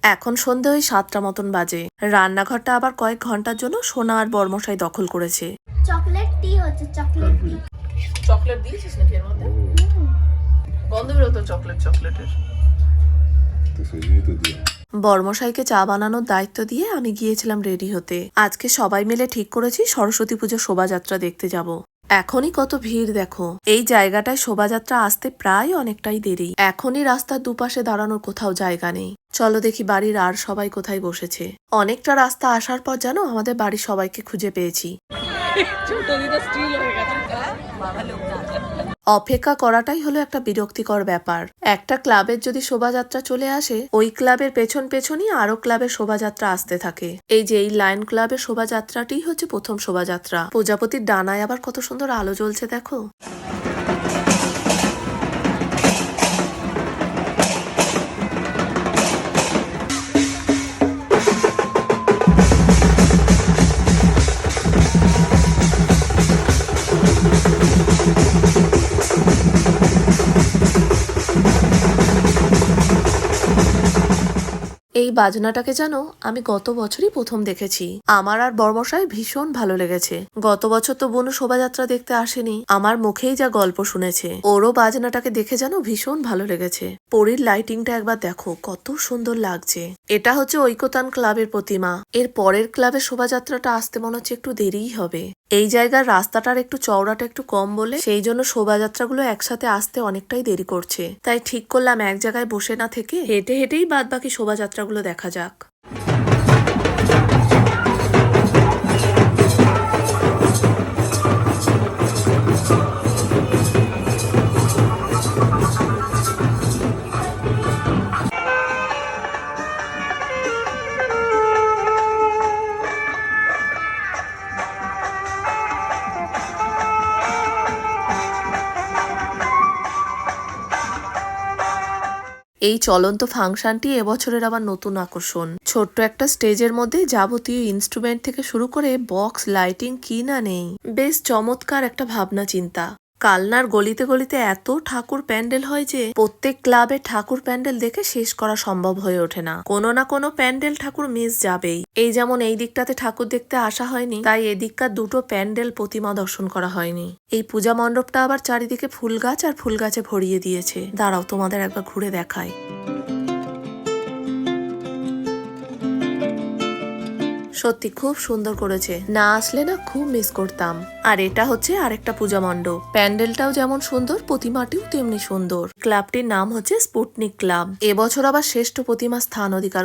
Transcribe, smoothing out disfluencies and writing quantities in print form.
এখন সন্ধে ওই 7টা মতন বাজে। রান্নাঘরটা আবার কয়েক ঘন্টার জন্য সোনা আর বর্মশাই দখল করেছে। চকলেট টি হচ্ছে, চকলেট টি। চকলেট দিয়েছিস নাকি এর মধ্যে? গন্ধ বেরোতো চকলেটের। বর্মশাইকে চা বানানোর দায়িত্ব দিয়ে আমি গিয়েছিলাম রেডি হতে। আজকে সবাই মিলে ঠিক করেছি সরস্বতী পুজো শোভাযাত্রা দেখতে যাব। এখনই কত ভিড় দেখো। এই জায়গাটায় শোভাযাত্রা আসতে প্রায় অনেকটাই দেরি। এখনই রাস্তার দুপাশে দাঁড়ানোর কোথাও জায়গা নেই। চলো দেখি বাড়ির আর সবাই কোথায় বসেছে। অনেকটা রাস্তা আসার পর জানো আমাদের বাড়ির সবাইকে খুঁজে পেয়েছি। অপেক্ষা করাটাই হলো একটা বিরক্তিকর ব্যাপার। একটা ক্লাবের যদি শোভাযাত্রা চলে আসে, ওই ক্লাবের পেছনই আরো ক্লাবের শোভাযাত্রা আসতে থাকে। এই যে এই লায়ন ক্লাবের শোভাযাত্রাটি হচ্ছে প্রথম শোভাযাত্রা। প্রজাপতির ডানায় আবার কত সুন্দর আলো জ্বলছে দেখো। এই বাজনাটাকে জানো আমি গত বছরই প্রথম দেখেছি। আমার আর বর্মশাই ভীষণ ভালো লেগেছে। গত বছর তো বনু শোভাযাত্রা দেখতে আসেনি, আমার মুখেই যা গল্প শুনেছে। ওরও বাজনাটাকে দেখে জানো ভীষণ ভালো লেগেছে। পরীর লাইটিংটা একবার দেখো কত সুন্দর লাগছে। এটা হচ্ছে ঐকতান ক্লাবের প্রতিমা। এর পরের ক্লাবের শোভাযাত্রাটা আসতে মনে হচ্ছে একটু দেরিই হবে। এই জায়গার রাস্তাটার একটু চওড়াটা একটু কম বলে সেই জন্য শোভাযাত্রাগুলো একসাথে আসতে অনেকটাই দেরি করছে। তাই ঠিক করলাম এক জায়গায় বসে না থেকে হেঁটে হেঁটেই বাদ বাকি শোভাযাত্রাগুলো দেখা যাক। এই চলন্ত ফাংশনটি এবছরের আবার নতুন আকর্ষণ। ছোট্ট একটা স্টেজের মধ্যে যাবতীয় ইনস্ট্রুমেন্ট থেকে শুরু করে বক্স লাইটিং কি না নেই। বেশ চমৎকার একটা ভাবনা চিন্তা। কালনার গলিতে গলিতে এত ঠাকুর প্যান্ডেল হয় যে প্রত্যেক ক্লাবে ঠাকুর প্যান্ডেল দেখে শেষ করা সম্ভব হয়ে ওঠে না। কোনো না কোনো প্যান্ডেল ঠাকুর মিস যাবেই। এই যেমন এই দিকটাতে ঠাকুর দেখতে আসা হয়নি, তাই এদিককার দুটো প্যান্ডেল প্রতিমা দর্শন করা হয়নি। এই পূজা মণ্ডপটা আবার চারিদিকে ফুল গাছ আর ফুল গাছে ভরিয়ে দিয়েছে। দাঁড়াও তোমাদের একবার ঘুরে দেখায়। সত্যি খুব সুন্দর করেছে, না আসলে না খুব মিস করতাম। আর এটা হচ্ছে আরেকটা পূজা মণ্ডপ। প্যান্ডেলটাও যেমন সুন্দর, প্রতিমাটিও তেমনি সুন্দর। ক্লাবটির নাম হচ্ছে স্পুটনিক ক্লাব। এবছর আবার শ্রেষ্ঠ প্রতিমা স্থান অধিকার